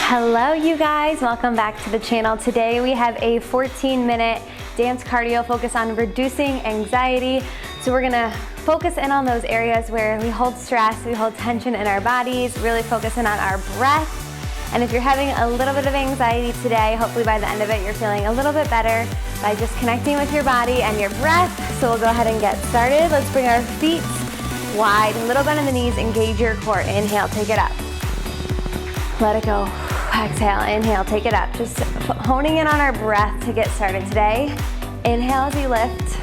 Hello you guys, welcome back to the channel. Today we have a 14-minute dance cardio focused on reducing anxiety. So we're gonna focus in on those areas where we hold stress, we hold tension in our bodies, really focusing on our breath. And if you're having a little bit of anxiety today, hopefully by the end of it you're feeling a little bit better by just connecting with your body and your breath. So we'll go ahead and get started. Let's bring our feet wide, little bend in the knees, engage your core. Inhale, take it up. Let it go. Exhale, inhale, take it up. Just honing in on our breath to get started today. Inhale as you lift,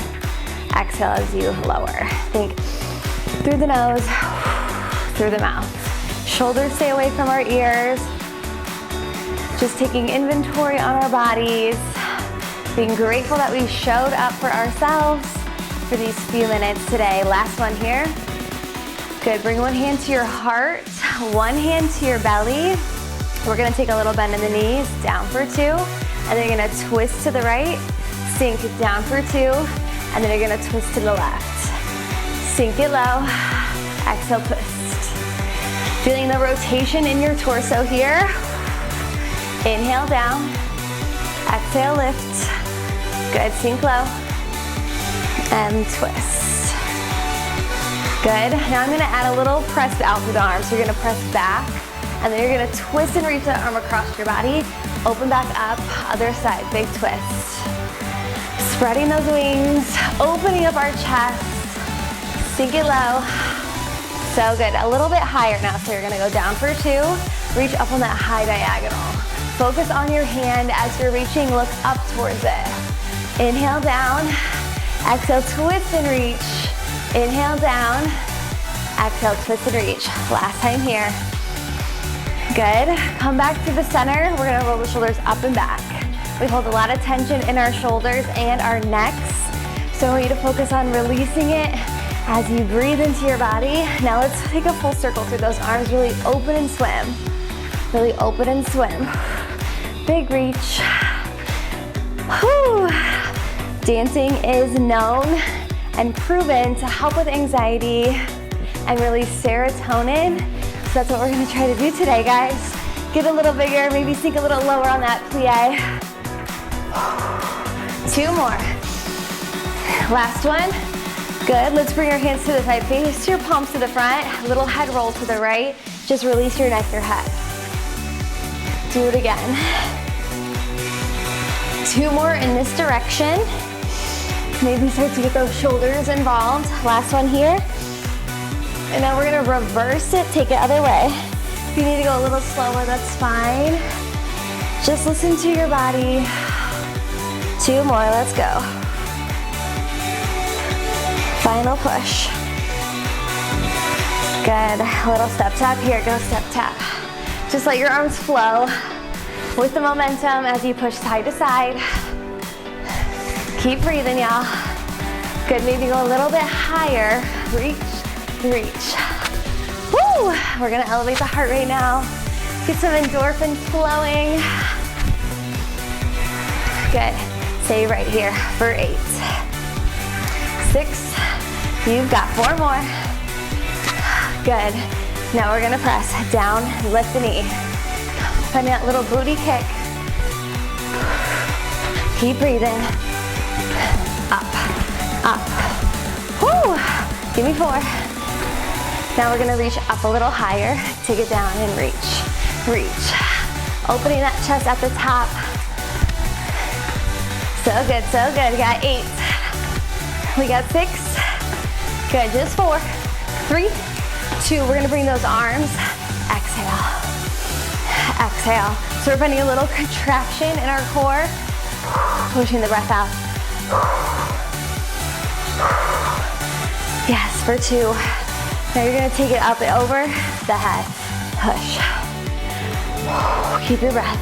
exhale as you lower. Think through the nose, through the mouth. Shoulders stay away from our ears. Just taking inventory on our bodies. Being grateful that we showed up for ourselves for these few minutes today. Last one here. Good, bring one hand to your heart, one hand to your belly. We're gonna take a little bend in the knees, down for two, and then you're gonna twist to the right, sink it down for two, and then you're gonna twist to the left. Sink it low, exhale, twist. Feeling the rotation in your torso here. Inhale down, exhale, lift. Good, sink low, and twist. Good, now I'm gonna add a little press out through the arms. So you're gonna press back, and then you're gonna twist and reach that arm across your body. Open back up, other side, big twist. Spreading those wings, opening up our chest. Sink it low. So good, a little bit higher now. So you're gonna go down for two, reach up on that high diagonal. Focus on your hand as you're reaching, look up towards it. Inhale down, exhale, twist and reach. Inhale down, exhale, twist and reach. Last time here. Good, come back to the center. We're gonna roll the shoulders up and back. We hold a lot of tension in our shoulders and our necks. So I want you to focus on releasing it as you breathe into your body. Now let's take a full circle through those arms. Really open and swim. Really open and swim. Big reach. Whew. Dancing is known and proven to help with anxiety and release serotonin. So that's what we're gonna try to do today, guys. Get a little bigger, maybe sink a little lower on that plie. Two more. Last one. Good, let's bring our hands to the side, face your palms to the front, little head roll to the right. Just release your neck, your head. Do it again. Two more in this direction. Maybe start to get those shoulders involved. Last one here. And now we're gonna reverse it, take it other way. If you need to go a little slower, that's fine. Just listen to your body. Two more, let's go. Final push. Good, little step tap here, go step tap. Just let your arms flow with the momentum as you push side to side. Keep breathing, y'all. Good, maybe go a little bit higher. Reach, reach. Woo! We're gonna elevate the heart rate now. Get some endorphins flowing. Good, stay right here for 8, 6, you've got 4 more. Good, now we're gonna press down, lift the knee. Find that little booty kick. Keep breathing. Up, up. Woo! Give me 4. Now we're gonna reach up a little higher, take it down and reach, reach. Opening that chest at the top. So good, so good. We got 8. We got 6. Good, just 4, 3, 2. We're gonna bring those arms. Exhale, exhale. So we're finding a little contraction in our core. Pushing the breath out. Yes, for 2. Now you're gonna take it up and over the head. Push. Keep your breath.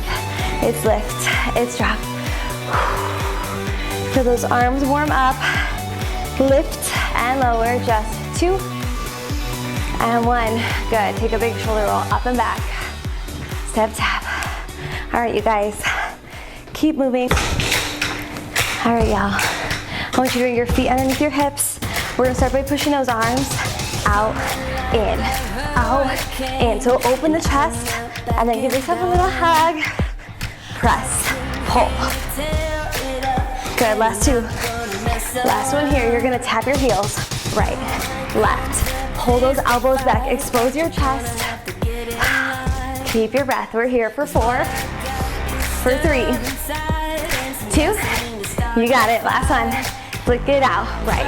It's lift, it's drop. Feel those arms warm up. Lift and lower, just 2 and 1. Good, take a big shoulder roll up and back. Step tap. All right, you guys, keep moving. All right, y'all. I want you to bring your feet underneath your hips. We're gonna start by pushing those arms out, in. out, in. So open the chest, and then give yourself a little hug. Press, pull. Good, last two. Last one here, you're gonna tap your heels. Right, left. Pull those elbows back, expose your chest. Keep your breath. We're here for 4, for 3, 2. You got it, last one. Flick it out, right,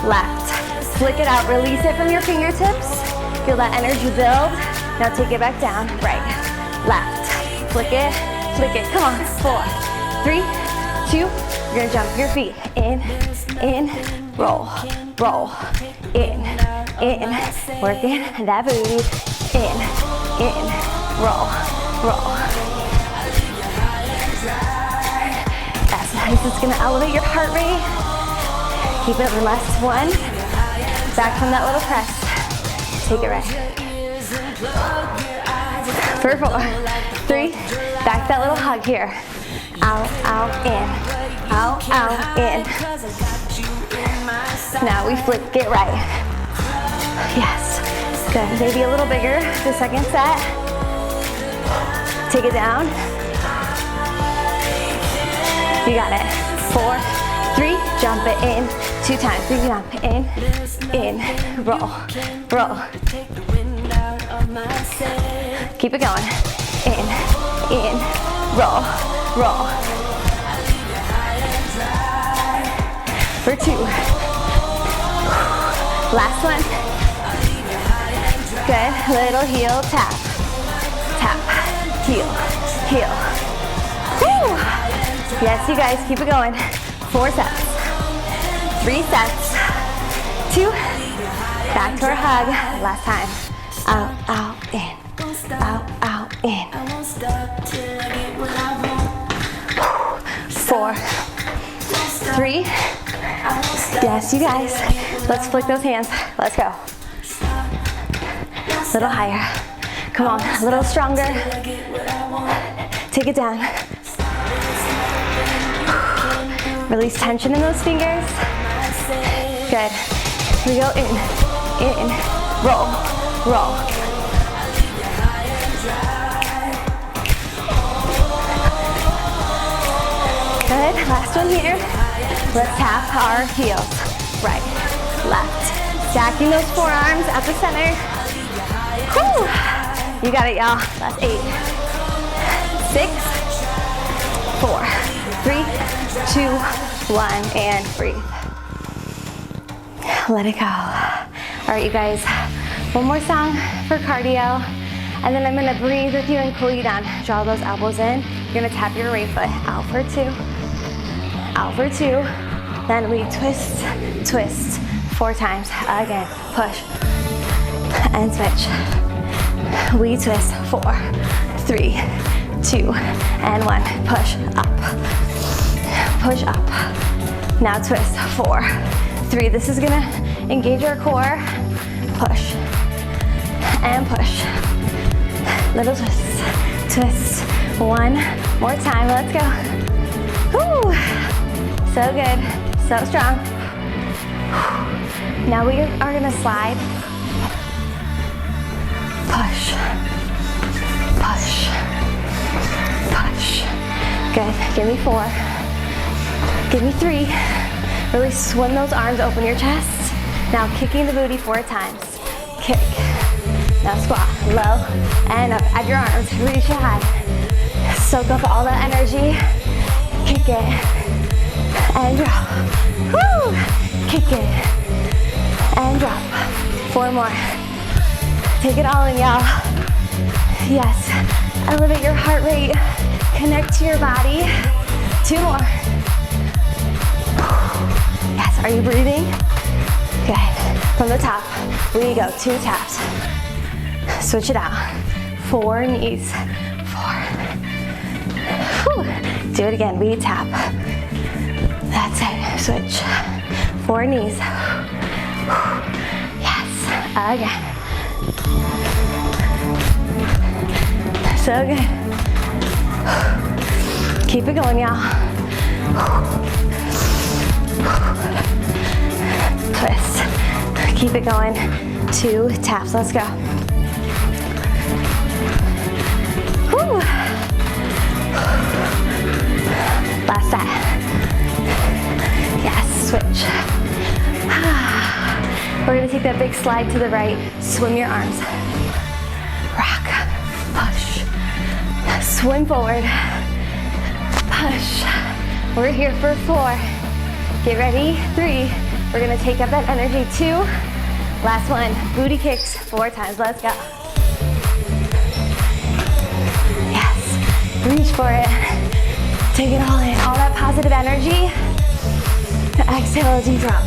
left. Flick it out, release it from your fingertips. Feel that energy build. Now take it back down, right, left. Flick it, come on. 4, 3, 2. You're gonna jump your feet. In, roll, roll. In, working that booty. In, roll, roll. That's nice, it's gonna elevate your heart rate. Keep it last one. Back from that little press. Take it right. For 4, 3, back that little hug here. Out, out, in. Out, out, in. Now we flick it right. Yes, good. Maybe a little bigger, the second set. Take it down. You got it. 4, 3, jump it in. 2 times, 3, jump in, roll, roll. Keep it going. In, roll, roll. For 2. Last one. Good, little heel tap. Tap, heel, heel. Woo! Yes, you guys, keep it going. 4 sets. 3 sets. 2. Back to our hug. Last time. Out, out, in. Out, out, in. 4, 3. Yes, you guys. Let's flick those hands. Let's go. A little higher. Come on, a little stronger. Take it down. Release tension in those fingers. Good. Here we go. In, roll, roll. Good. Last one here. Let's tap our heels. Right, left. Stacking those forearms at the center. Whew. You got it, y'all. Last 8, 6, 4, 3, 2, 1, and breathe. Let it go. All right, you guys. One more song for cardio, and then I'm gonna breathe with you and cool you down. Draw those elbows in. You're gonna tap your right foot. Out for 2. Out for 2. Then we twist, twist 4 times. Again, push and switch. We twist 4, 3, 2, and 1. Push up, push up. Now twist 4, 3. This is gonna engage our core. Push and push. Little twist, twist. 1 more time. Let's go. Woo! So good. So strong. Now we are gonna slide. Push, push, push. Good, give me 4. Give me 3. Really swim those arms, open your chest. Now kicking the booty 4 times. Kick. Now squat, low and up. Add your arms, reach it high. Soak up all that energy. Kick it. And drop. Woo! Kick it. And drop. 4 more. Take it all in, y'all. Yes. Elevate your heart rate. Connect to your body. 2 more. Yes, are you breathing? Good. From the top, we go 2 taps. Switch it out. 4 knees. 4. Whew. Do it again, we tap. That's it, switch. 4 knees. Yes, again. So good. Keep it going, y'all. Twist. Keep it going. 2 taps, let's go. take that big slide to the right, swim your arms. Rock, push, swim forward, push. We're here for 4. Get ready, 3. We're gonna take up that energy, 2. Last one, booty kicks 4 times, let's go. Yes, reach for it. Take it all in, all that positive energy. Exhale as you drop.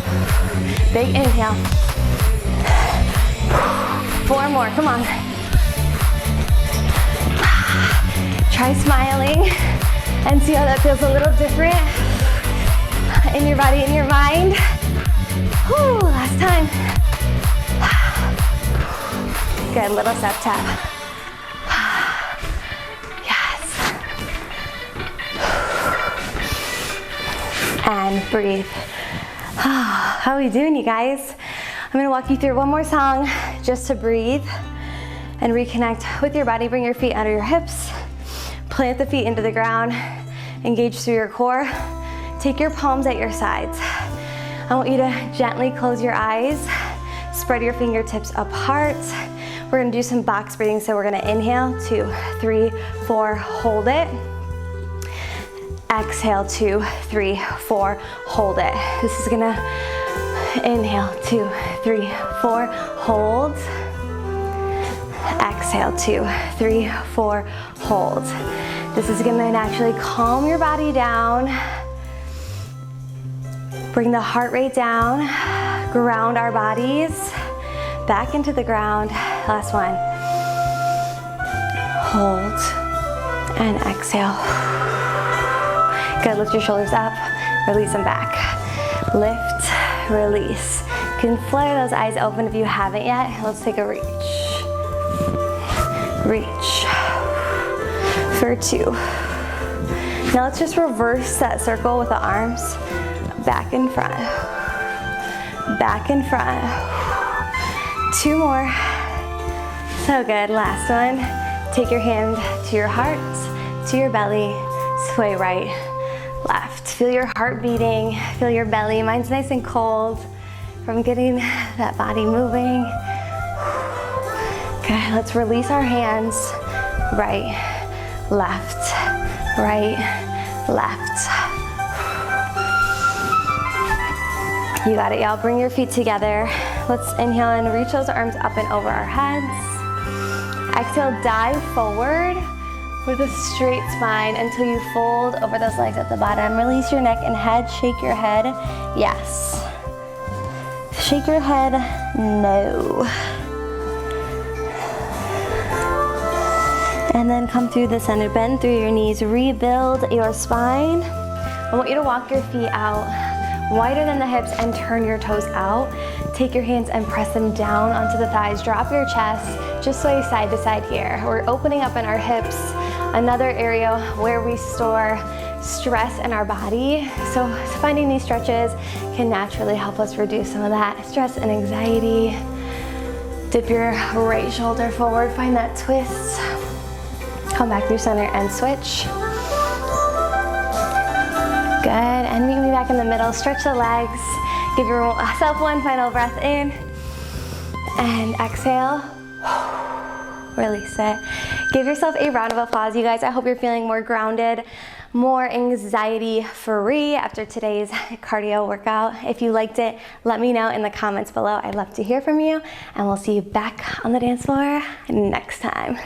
Big inhale. 4 more, come on. Try smiling and see how that feels a little different in your body, in your mind. Whew, last time. Good, little step tap. Yes. And breathe. How are we doing, you guys? I'm gonna walk you through one more song just to breathe and reconnect with your body. Bring your feet under your hips. Plant the feet into the ground. Engage through your core. Take your palms at your sides. I want you to gently close your eyes. Spread your fingertips apart. We're gonna do some box breathing. So we're gonna inhale, 2, 3, 4, hold it. Exhale, 2, 3, 4, hold it. This is gonna inhale, 2, 3, 4, hold. Exhale, 2, 3, 4, hold. This is gonna naturally calm your body down. Bring the heart rate down. Ground our bodies back into the ground. Last one. Hold and exhale. Good, lift your shoulders up, release them back. Lift, release. You can flutter those eyes open if you haven't yet. Let's take a reach. Reach for 2. Now let's just reverse that circle with the arms. Back in front. Back in front. 2 more. So good, last one. Take your hand to your heart, to your belly, sway right, left. Feel your heart beating, feel your belly. Mine's nice and cold from getting that body moving. Good, let's release our hands. Right, left, right, left. You got it, y'all. Bring your feet together. Let's inhale and reach those arms up and over our heads. Exhale, dive forward with a straight spine until you fold over those legs at the bottom. Release your neck and head, shake your head, yes. Shake your head, no. And then come through the center, bend through your knees, rebuild your spine. I want you to walk your feet out wider than the hips and turn your toes out. Take your hands and press them down onto the thighs. Drop your chest, just sway side to side here. We're opening up in our hips, another area where we store stress in our body. So finding these stretches can naturally help us reduce some of that stress and anxiety. Dip your right shoulder forward, find that twist. Come back through center and switch. Good, and meet me back in the middle. Stretch the legs. Give yourself one final breath in. And exhale. Release it. Give yourself a round of applause, you guys. I hope you're feeling more grounded, more anxiety-free after today's cardio workout. If you liked it, let me know in the comments below. I'd love to hear from you, and we'll see you back on the dance floor next time.